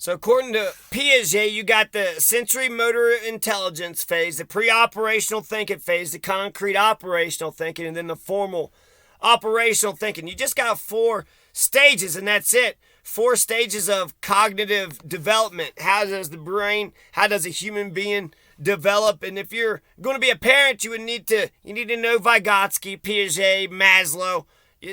So according to Piaget, you got the sensory motor intelligence phase, the pre-operational thinking phase, the concrete operational thinking, and then the formal operational thinking. You just got 4 stages, and that's it. 4 stages of cognitive development. How does the brain, how does a human being develop? And if you're going to be a parent, you need to know Vygotsky, Piaget, Maslow.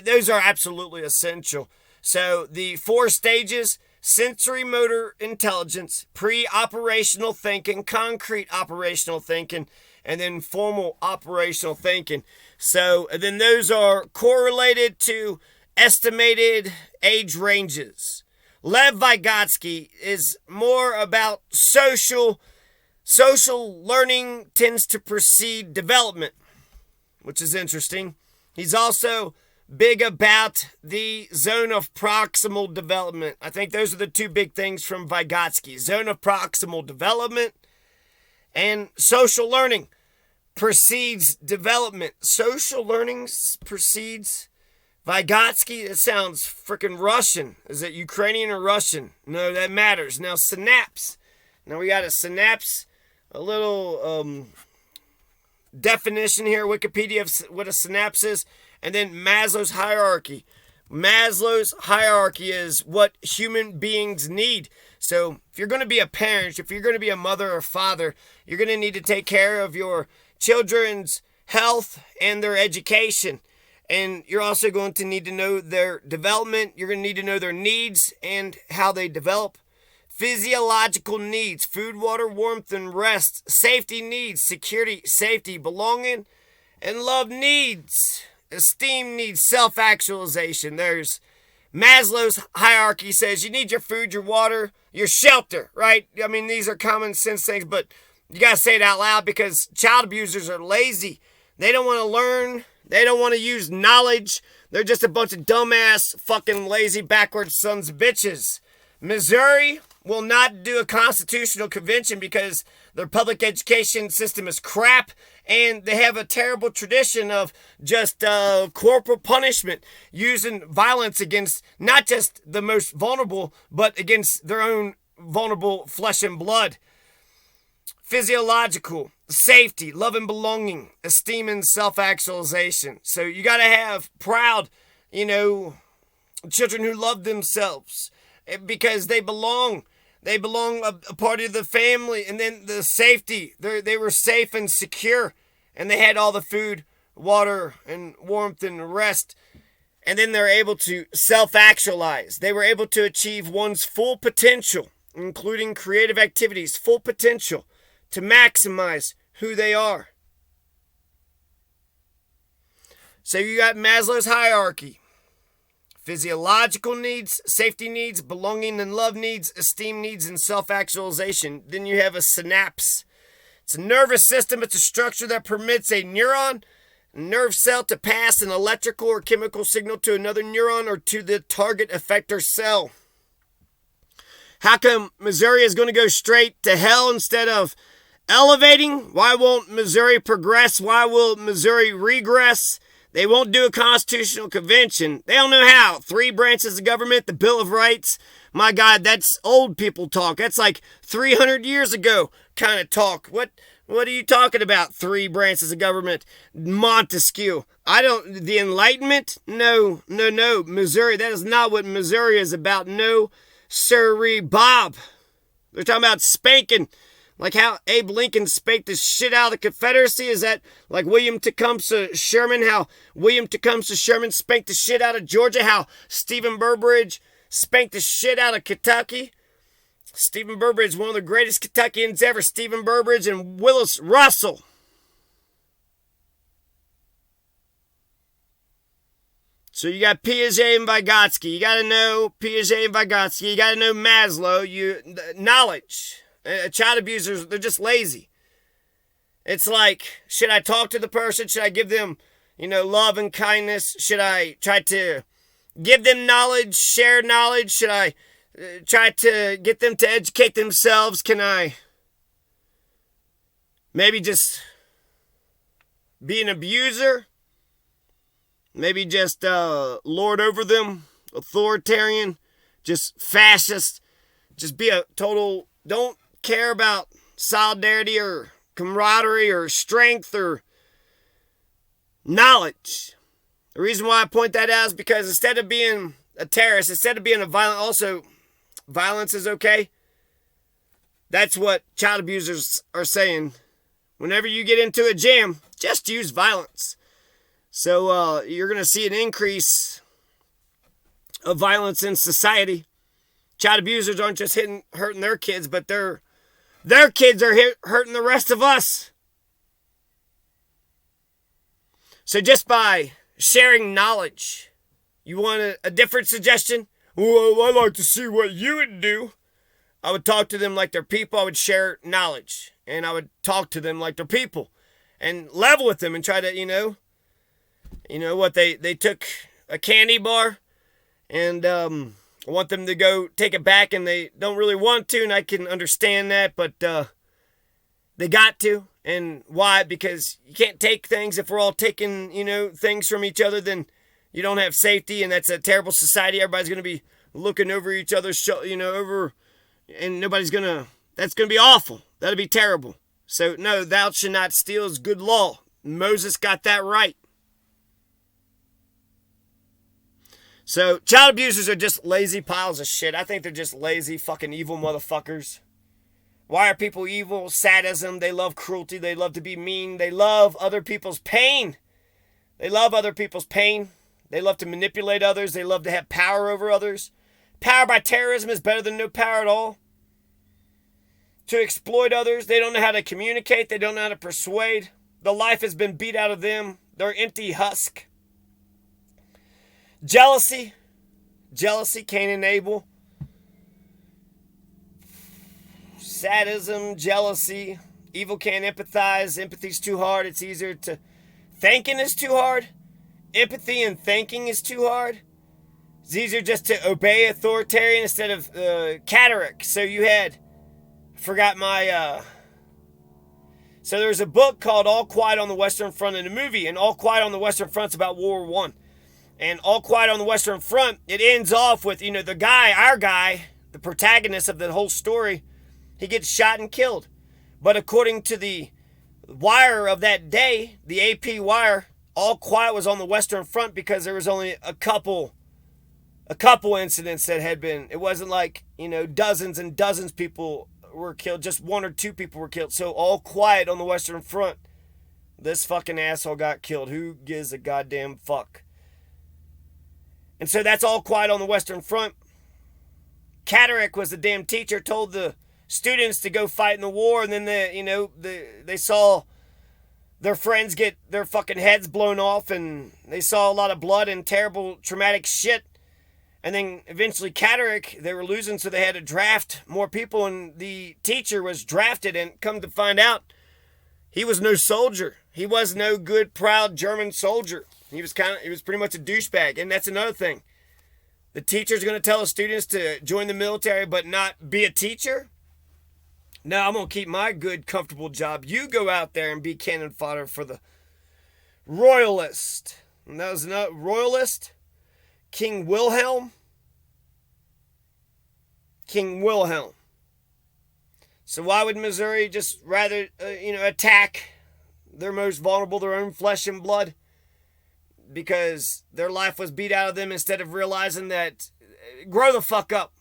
Those are absolutely essential. So the 4 stages: sensory motor intelligence, pre-operational thinking, concrete operational thinking, and then formal operational thinking. So then those are correlated to estimated age ranges. Lev Vygotsky is more about social learning tends to precede development, which is interesting. He's also big about the zone of proximal development. I think those are the 2 big things from Vygotsky. Zone of proximal development and social learning precedes development. Social learning precedes Vygotsky. It sounds freaking Russian. Is it Ukrainian or Russian? No, that matters. Now, synapse. Now we got a synapse, a little definition here, Wikipedia, of what a synapse is. And then Maslow's hierarchy. Maslow's hierarchy is what human beings need. So if you're going to be a parent, if you're going to be a mother or father, you're going to need to take care of your children's health and their education. And you're also going to need to know their development. You're going to need to know their needs and how they develop. Physiological needs: food, water, warmth, and rest. Safety needs: security, safety, belonging, and love needs. Esteem needs: self-actualization. There's Maslow's hierarchy says you need your food, your water, your shelter, right? I mean, these are common sense things, but you got to say it out loud because child abusers are lazy. They don't want to learn. They don't want to use knowledge. They're just a bunch of dumbass, fucking lazy, backwards sons of bitches. Missouri will not do a constitutional convention because their public education system is crap, and they have a terrible tradition of just corporal punishment, using violence against not just the most vulnerable, but against their own vulnerable flesh and blood. Physiological: safety, love and belonging, esteem and self-actualization. So you got to have proud, children who love themselves because they belong. They belong a part of the family. And then the safety. They were safe and secure. And they had all the food, water, and warmth and rest. And then they're able to self-actualize. They were able to achieve one's full potential, including creative activities, full potential to maximize who they are. So you got Maslow's hierarchy: physiological needs, safety needs, belonging and love needs, esteem needs, and self-actualization. Then you have a synapse. It's a nervous system. It's a structure that permits a neuron, nerve cell to pass an electrical or chemical signal to another neuron or to the target effector cell. How come Missouri is going to go straight to hell instead of elevating? Why won't Missouri progress? Why will Missouri regress? They won't do a constitutional convention. They don't know how. 3 branches of government, the Bill of Rights. My God, that's old people talk. That's like 300 years ago kind of talk. What are you talking about? 3 branches of government. Montesquieu. The Enlightenment? No. Missouri, that is not what Missouri is about. No, sirree, Bob. They're talking about spanking. Like how Abe Lincoln spanked the shit out of the Confederacy? Is that like William Tecumseh Sherman? How William Tecumseh Sherman spanked the shit out of Georgia? How Stephen Burbridge spanked the shit out of Kentucky? Stephen Burbridge, one of the greatest Kentuckians ever. Stephen Burbridge and Willis Russell. So you got Piaget and Vygotsky. You got to know Piaget and Vygotsky. You got to know Maslow. Knowledge. Child abusers, they're just lazy. It's like, should I talk to the person? Should I give them, love and kindness? Should I try to give them knowledge, share knowledge? Should I try to get them to educate themselves? Can I maybe just be an abuser? Maybe just lord over them, authoritarian, just fascist, Just be a total, don't care about solidarity or camaraderie or strength or knowledge. The reason why I point that out is because instead of being a terrorist, instead of being a violent, also violence is okay. That's what child abusers are saying. Whenever you get into a jam, just use violence. So you're going to see an increase of violence in society. Child abusers aren't just hurting their kids, but their kids are hurting the rest of us. So just by sharing knowledge, you want a different suggestion? Well, I'd like to see what you would do. I would talk to them like they're people. I would share knowledge. And I would talk to them like they're people. And level with them and try to, you know what, they took a candy bar. And I want them to go take it back. And they don't really want to. And I can understand that. But they got to. And why? Because you can't take things. If we're all taking, things from each other, then you don't have safety. And that's a terrible society. Everybody's going to be looking over each other's, over... And that's going to be awful. That'll be terrible. So, no, thou shalt not steal is good law. Moses got that right. So, child abusers are just lazy piles of shit. I think they're just lazy, fucking evil motherfuckers. Why are people evil? Sadism. They love cruelty. They love to be mean. They love other people's pain. They love other people's pain. They love to manipulate others. They love to have power over others. Power by terrorism is better than no power at all. To exploit others, they don't know how to communicate. They don't know how to persuade. The life has been beat out of them. They're empty husk. Jealousy, Cain and Abel. Sadism, jealousy. Evil can't empathize. Empathy's too hard. It's easier to... Thinking is too hard. Empathy and thinking is too hard. It's easier just to obey authoritarian instead of cataract. So you had... Forgot my... So there's a book called All Quiet on the Western Front in a movie. And All Quiet on the Western Front's about World War I. And All Quiet on the Western Front, it ends off with, the guy, our guy, the protagonist of the whole story, he gets shot and killed. But according to the wire of that day, the AP wire, All Quiet was on the Western Front because there was only a couple incidents that had been, it wasn't like, dozens and dozens of people were killed, just one or two people were killed. So all quiet on the Western Front. This fucking asshole got killed. Who gives a goddamn fuck? And so that's all quiet on the Western Front. Cataract was the damn teacher, told the students to go fight in the war, and then they saw their friends get their fucking heads blown off, and they saw a lot of blood and terrible traumatic shit. And then eventually Cataract, they were losing, so they had to draft more people, and the teacher was drafted, and come to find out, he was no soldier. He was no good, proud German soldier. He was pretty much a douchebag. And that's another thing. The teacher's going to tell the students to join the military but not be a teacher? No, I'm going to keep my good, comfortable job. You go out there and be cannon fodder for the royalist. And that was another royalist. King Wilhelm. So why would Missouri just rather, attack their most vulnerable, their own flesh and blood? Because their life was beat out of them, instead of realizing that, grow the fuck up.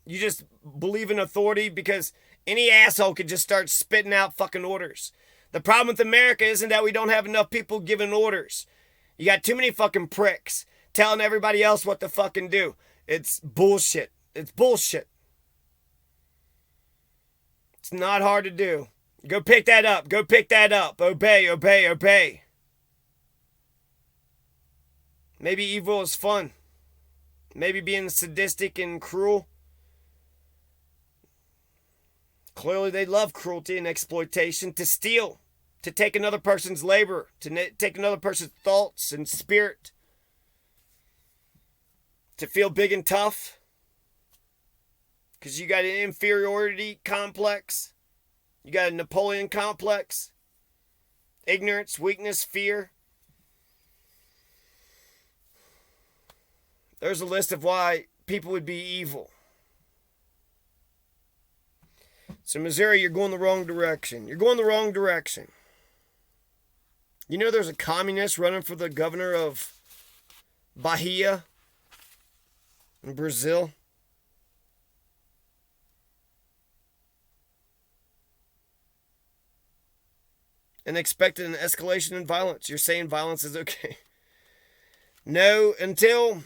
You just believe in authority because any asshole could just start spitting out fucking orders. The problem with America isn't that we don't have enough people giving orders. You got too many fucking pricks telling everybody else what to fucking do. It's bullshit. It's bullshit. It's not hard to do. Go pick that up. Go pick that up. Obey, obey, obey. Maybe evil is fun. Maybe being sadistic and cruel. Clearly they love cruelty and exploitation. To steal. To take another person's labor. To take another person's thoughts and spirit. To feel big and tough. Because you got an inferiority complex. You got a Napoleon complex. Ignorance, weakness, fear. There's a list of why people would be evil. So, Missouri, you're going the wrong direction. You're going the wrong direction. You know there's a communist running for the governor of Bahia in Brazil? And expected an escalation in violence. You're saying violence is okay. No, until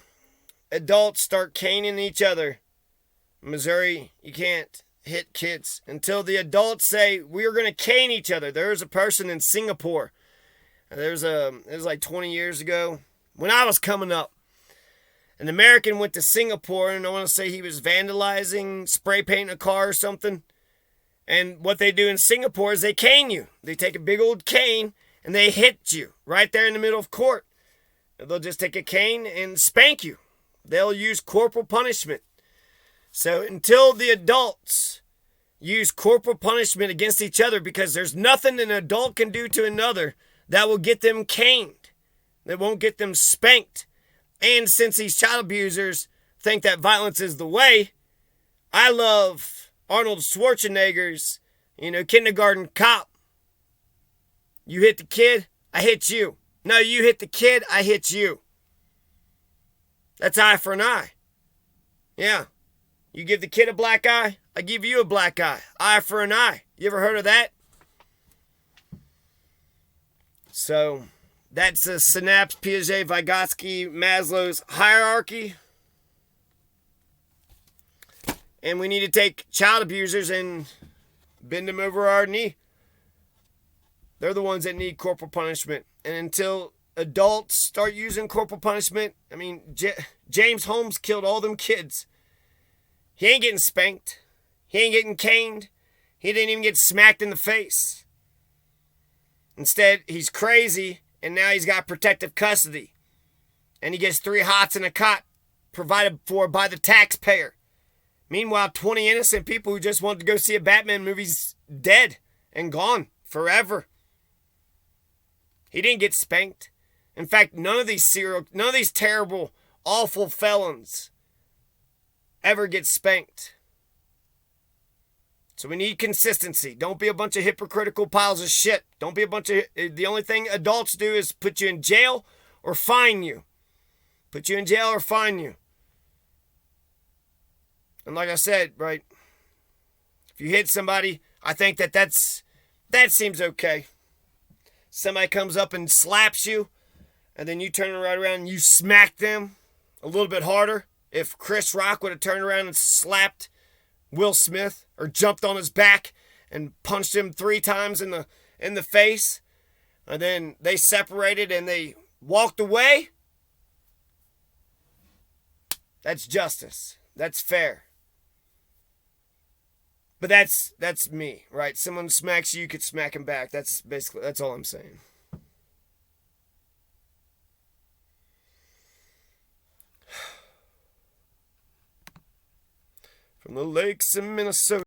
adults start caning each other. Missouri, you can't hit kids. Until the adults say, we're going to cane each other. There's a person in Singapore. It was like 20 years ago when I was coming up. An American went to Singapore, and I want to say he was vandalizing, spray painting a car or something. And what they do in Singapore is they cane you. They take a big old cane and they hit you right there in the middle of court. They'll just take a cane and spank you. They'll use corporal punishment. So until the adults use corporal punishment against each other, because there's nothing an adult can do to another that will get them caned, that won't get them spanked. And since these child abusers think that violence is the way, I love Arnold Schwarzenegger's, kindergarten cop. You hit the kid, I hit you. No, you hit the kid, I hit you. That's eye for an eye. Yeah. You give the kid a black eye, I give you a black eye. Eye for an eye. You ever heard of that? So, that's a synapse, Piaget, Vygotsky, Maslow's hierarchy. And we need to take child abusers and bend them over our knee. They're the ones that need corporal punishment. And until adults start using corporal punishment, James Holmes killed all them kids. He ain't getting spanked. He ain't getting caned. He didn't even get smacked in the face. Instead, he's crazy, and now he's got protective custody. And he gets 3 hots in a cot provided for by the taxpayer. Meanwhile, 20 innocent people who just wanted to go see a Batman movie's dead and gone forever. He didn't get spanked. In fact, none of these terrible, awful felons ever get spanked. So we need consistency. Don't be a bunch of hypocritical piles of shit. Don't be a bunch of... The only thing adults do is put you in jail or fine you. Put you in jail or fine you. And like I said, right, if you hit somebody, I think that seems okay. Somebody comes up and slaps you, and then you turn right around and you smack them a little bit harder. If Chris Rock would have turned around and slapped Will Smith or jumped on his back and punched him 3 times in the face, and then they separated and they walked away, that's justice. That's fair. But that's me, right? Someone smacks you, you could smack him back. That's all I'm saying. From the lakes in Minnesota.